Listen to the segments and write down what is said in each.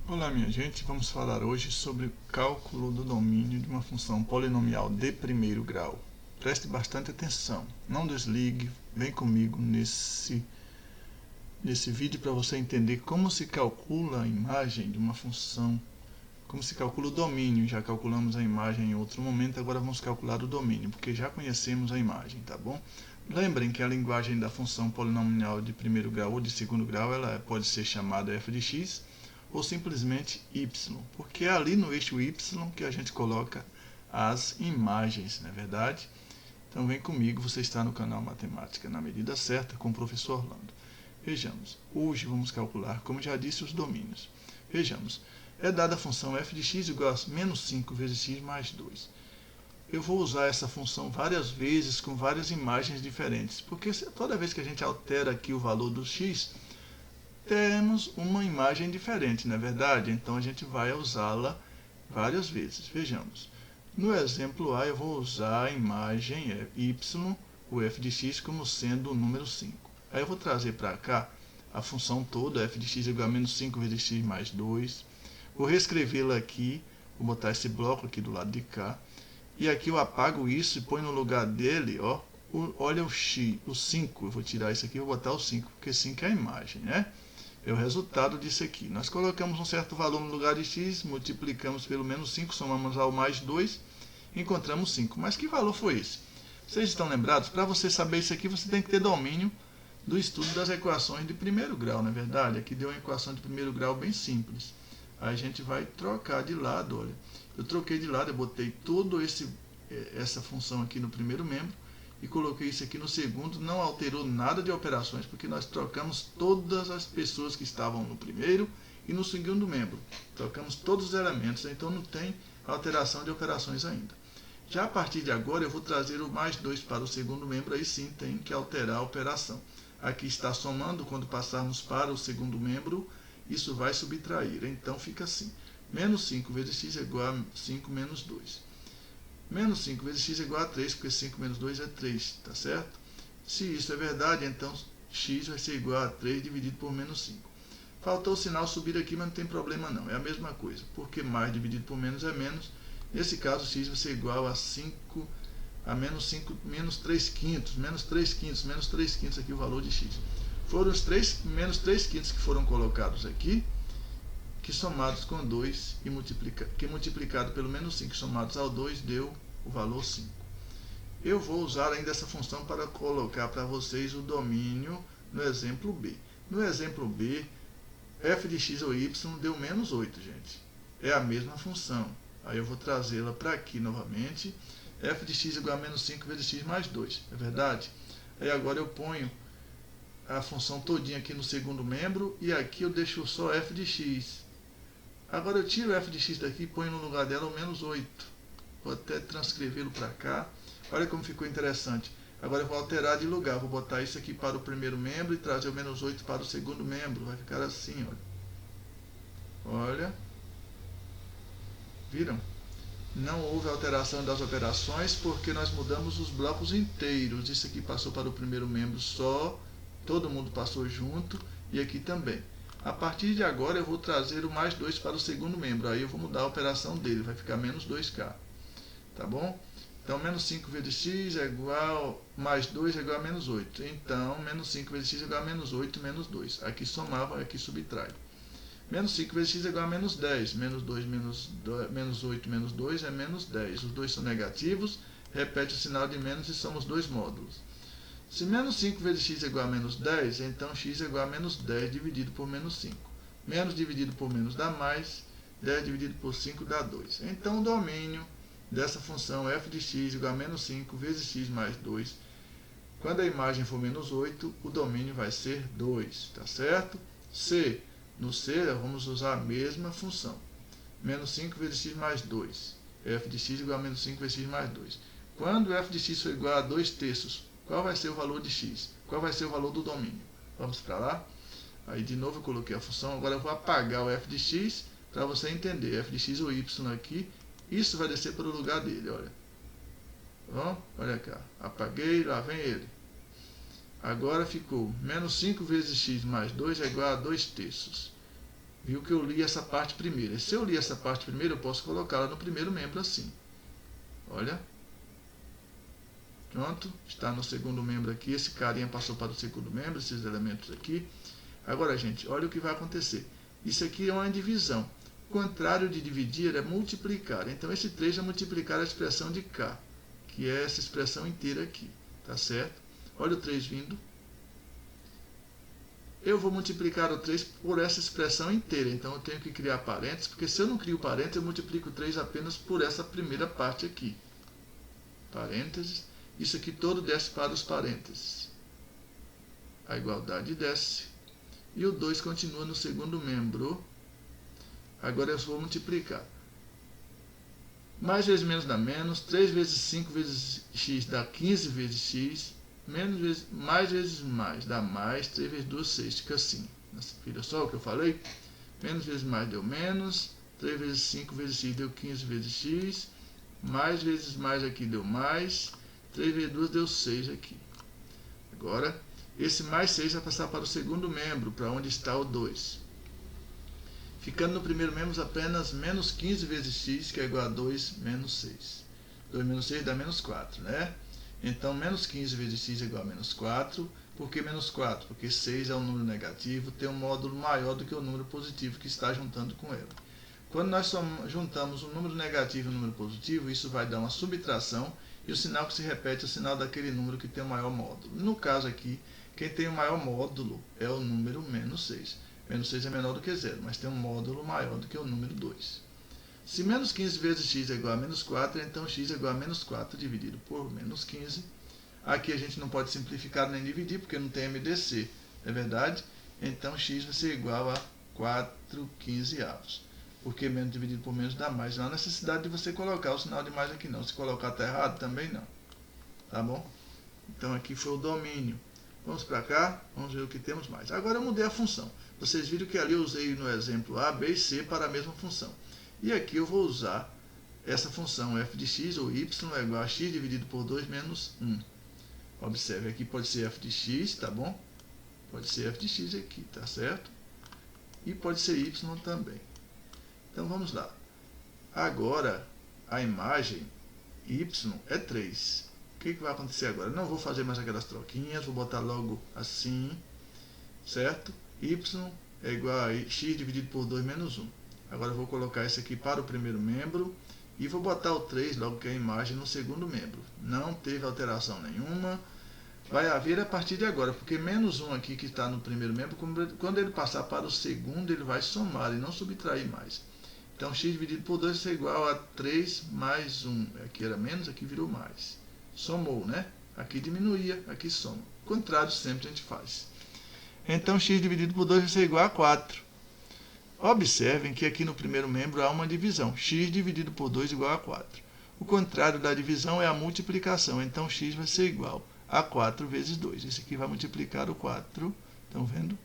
Olá minha gente, vamos falar hoje sobre o cálculo do domínio de uma função polinomial de primeiro grau. Preste bastante atenção, não desligue, vem comigo nesse vídeo para você entender como se calcula a imagem de uma função, como se calcula o domínio. Já calculamos a imagem em outro momento, agora vamos calcular o domínio, porque já conhecemos a imagem, tá bom? Lembrem que a linguagem da função polinomial de primeiro grau ou de segundo grau, ela pode ser chamada f de x, ou simplesmente y, porque é ali no eixo y que a gente coloca as imagens, não é verdade? Então vem comigo, você está no canal Matemática na Medida Certa com o professor Orlando. Vejamos, hoje vamos calcular, como já disse, os domínios. Vejamos, é dada a função f de x igual a menos 5 vezes x mais 2. Eu vou usar essa função várias vezes com várias imagens diferentes, porque toda vez que a gente altera aqui o valor do x, temos uma imagem diferente, não é verdade? Então a gente vai usá-la várias vezes. Vejamos. No exemplo A eu vou usar a imagem y, o f de x, como sendo o número 5. Aí eu vou trazer para cá a função toda, f de x igual a menos 5 vezes x mais 2. Vou reescrevê-la aqui, vou botar esse bloco aqui do lado de cá. E aqui eu apago isso e ponho no lugar dele, ó, olha o x, o 5. Eu vou tirar isso aqui e vou botar o 5, porque 5 é a imagem, né? É o resultado disso aqui. Nós colocamos um certo valor no lugar de x, multiplicamos pelo menos 5, somamos ao mais 2, encontramos 5. Mas que valor foi esse? Vocês estão lembrados? Para você saber isso aqui, você tem que ter domínio do estudo das equações de primeiro grau, não é verdade? Aqui deu uma equação de primeiro grau bem simples. Aí a gente vai trocar de lado, olha. Eu troquei de lado, eu botei toda essa função aqui no primeiro membro, e coloquei isso aqui no segundo, não alterou nada de operações, porque nós trocamos todas as pessoas que estavam no primeiro e no segundo membro. Trocamos todos os elementos, então não tem alteração de operações ainda. Já a partir de agora eu vou trazer o mais 2 para o segundo membro, aí sim tem que alterar a operação. Aqui está somando, quando passarmos para o segundo membro, isso vai subtrair. Então fica assim, menos 5 vezes x é igual a 5 menos 2. Menos 5 vezes x é igual a 3, porque 5 menos 2 é 3, tá certo? Se isso é verdade, então x vai ser igual a 3 dividido por menos 5. Faltou o sinal subir aqui, mas não tem problema não, é a mesma coisa, porque mais dividido por menos é menos. Nesse caso, x vai ser igual a 5, a menos 5, menos 3 quintos, menos 3 quintos, menos 3 quintos aqui o valor de x. Foram os menos 3 quintos que foram colocados aqui, que somados com 2 que multiplicado pelo menos 5 somados ao 2 deu o valor 5. Eu vou usar ainda essa função para colocar para vocês o domínio no exemplo B. No exemplo B, f de x ou y deu menos 8, gente. É a mesma função. Aí eu vou trazê-la para aqui novamente. F de x igual a menos 5 vezes x mais 2, é verdade? Aí agora eu ponho a função todinha aqui no segundo membro e aqui eu deixo só f de x. Agora eu tiro f de x daqui e ponho no lugar dela o menos 8. Vou até transcrevê-lo para cá. Olha como ficou interessante. Agora eu vou alterar de lugar. Vou botar isso aqui para o primeiro membro e trazer o menos 8 para o segundo membro. Vai ficar assim, olha. Olha. Viram? Não houve alteração das operações porque nós mudamos os blocos inteiros. Isso aqui passou para o primeiro membro só. Todo mundo passou junto. E aqui também. A partir de agora eu vou trazer o mais 2 para o segundo membro. Aí eu vou mudar a operação dele. Vai ficar menos 2k. Tá bom? Então, menos 5 vezes x é igual, mais 2 é igual a menos 8. Então, menos 5 vezes x é igual a menos 8 menos 2. Aqui somava, aqui subtrai. Menos 5 vezes x é igual a menos 10. Menos 2 menos 8 menos 2 é menos 10. Os dois são negativos. Repete o sinal de menos e somos dois módulos. Se menos 5 vezes x é igual a menos 10, então x é igual a menos 10 dividido por menos 5. Menos dividido por menos dá mais. 10 dividido por 5 dá 2. Então, o domínio dessa função f de x igual a menos 5 vezes x mais 2. Quando a imagem for menos 8, o domínio vai ser 2, tá certo? C. No C, vamos usar a mesma função. Menos 5 vezes x mais 2. F de x igual a menos 5 vezes x mais 2. Quando f de x for igual a 2 terços, qual vai ser o valor de x? Qual vai ser o valor do domínio? Vamos para lá. Aí, de novo, eu coloquei a função. Agora, eu vou apagar o f de x para você entender. F de x ou y aqui. Isso vai descer para o lugar dele, olha. Bom, olha cá. Apaguei, lá vem ele. Agora ficou menos 5 vezes x mais 2 é igual a 2 terços. Viu que eu li essa parte primeiro. E se eu li essa parte primeiro, eu posso colocá-la no primeiro membro assim. Olha. Pronto. Está no segundo membro aqui. Esse carinha passou para o segundo membro, esses elementos aqui. Agora, gente, olha o que vai acontecer. Isso aqui é uma divisão. O contrário de dividir é multiplicar. Então, esse 3 vai multiplicar a expressão de K, que é essa expressão inteira aqui. Tá certo? Olha o 3 vindo. Eu vou multiplicar o 3 por essa expressão inteira. Então, eu tenho que criar parênteses, porque se eu não crio parênteses, eu multiplico o 3 apenas por essa primeira parte aqui. Parênteses. Isso aqui todo desce para os parênteses. A igualdade desce. E o 2 continua no segundo membro. Agora eu vou multiplicar. Mais vezes menos dá menos. 3 vezes 5 vezes x dá 15 vezes x. Menos vezes, mais vezes mais dá mais. 3 vezes 2, 6. Fica assim. Olha só o que eu falei. Menos vezes mais deu menos. 3 vezes 5 vezes x deu 15 vezes x. Mais vezes mais aqui deu mais. 3 vezes 2 deu 6 aqui. Agora, esse mais 6 vai passar para o segundo membro, para onde está o 2. Ficando no primeiro membro apenas menos 15 vezes x, que é igual a 2 menos 6. 2 menos 6 dá menos 4, né? Então, menos 15 vezes x é igual a menos 4. Por que menos 4? Porque 6 é um número negativo, tem um módulo maior do que o número positivo que está juntando com ele. Quando nós juntamos um número negativo e um número positivo, isso vai dar uma subtração, e o sinal que se repete é o sinal daquele número que tem o maior módulo. No caso aqui, quem tem o maior módulo é o número menos 6. Menos 6 é menor do que 0, mas tem um módulo maior do que o número 2. Se menos 15 vezes x é igual a menos 4, então x é igual a menos 4 dividido por menos 15. Aqui a gente não pode simplificar nem dividir, porque não tem MDC, é verdade? Então x vai ser igual a 4/15. Porque menos dividido por menos dá mais. Não há necessidade de você colocar o sinal de mais aqui não. Se colocar está errado, também não. Tá bom? Então aqui foi o domínio. Vamos para cá, vamos ver o que temos mais. Agora eu mudei a função. Vocês viram que ali eu usei no exemplo A, B e C para a mesma função. E aqui eu vou usar essa função f de x ou y é igual a x dividido por 2 menos 1. Observe, aqui pode ser f de x, tá bom? Pode ser f de x aqui, tá certo? E pode ser y também. Então vamos lá. Agora a imagem y é 3. O que vai acontecer agora? Não vou fazer mais aquelas troquinhas, vou botar logo assim, certo? Y é igual a x dividido por 2 menos 1. Agora eu vou colocar isso aqui para o primeiro membro e vou botar o 3 logo que é a imagem no segundo membro. Não teve alteração nenhuma. Vai haver a partir de agora, porque menos 1 aqui que está no primeiro membro, quando ele passar para o segundo, ele vai somar e não subtrair mais. Então, x dividido por 2 é igual a 3 mais 1. Aqui era menos, aqui virou mais. Somou, né? Aqui diminuía, aqui soma. O contrário sempre a gente faz. Então, x dividido por 2 vai ser igual a 4. Observem que aqui no primeiro membro há uma divisão. X dividido por 2 igual a 4. O contrário da divisão é a multiplicação. Então, x vai ser igual a 4 vezes 2. Esse aqui vai multiplicar o 4. Estão vendo?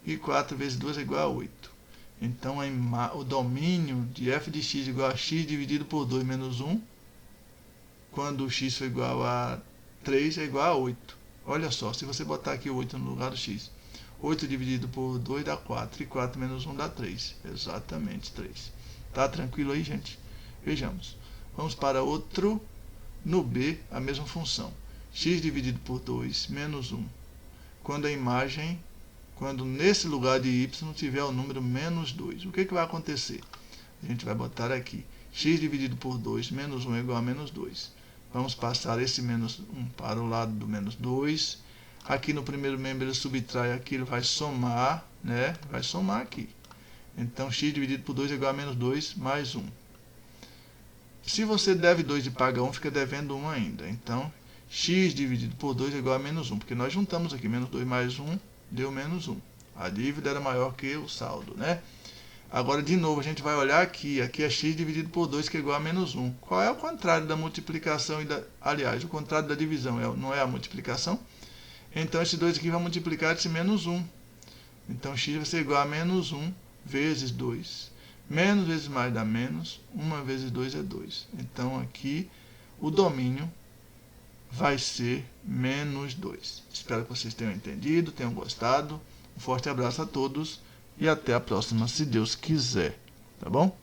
E 4 vezes 2 é igual a 8. Então, o domínio de f de x igual a x dividido por 2 menos 1, quando o x for igual a 3, é igual a 8. Olha só, se você botar aqui o 8 no lugar do x, 8 dividido por 2 dá 4, e 4 menos 1 dá 3. Exatamente 3. Tá tranquilo aí, gente? Vejamos. Vamos para outro. No B, a mesma função. X dividido por 2 menos 1. Quando nesse lugar de y tiver o número menos 2. O que vai acontecer? A gente vai botar aqui. X dividido por 2 menos 1 é igual a menos 2. Vamos passar esse menos 1 para o lado do menos 2. Aqui no primeiro membro ele subtrai aqui, ele vai somar, né? Vai somar aqui. Então, x dividido por 2 é igual a menos 2 mais 1. Se você deve 2 e paga 1, fica devendo 1 ainda. Então, x dividido por 2 é igual a menos 1. Porque nós juntamos aqui, menos 2 mais 1 deu menos 1. A dívida era maior que o saldo, né? Agora, de novo, a gente vai olhar aqui. Aqui é x dividido por 2, que é igual a menos 1. Qual é o contrário da multiplicação? Aliás, o contrário da divisão não é a multiplicação? Então, esse 2 aqui vai multiplicar esse menos 1. Então, x vai ser igual a menos 1 vezes 2. Menos vezes mais dá menos. 1 vezes 2 é 2. Então, aqui, o domínio vai ser menos 2. Espero que vocês tenham entendido, tenham gostado. Um forte abraço a todos. e até a próxima, se Deus quiser, tá bom?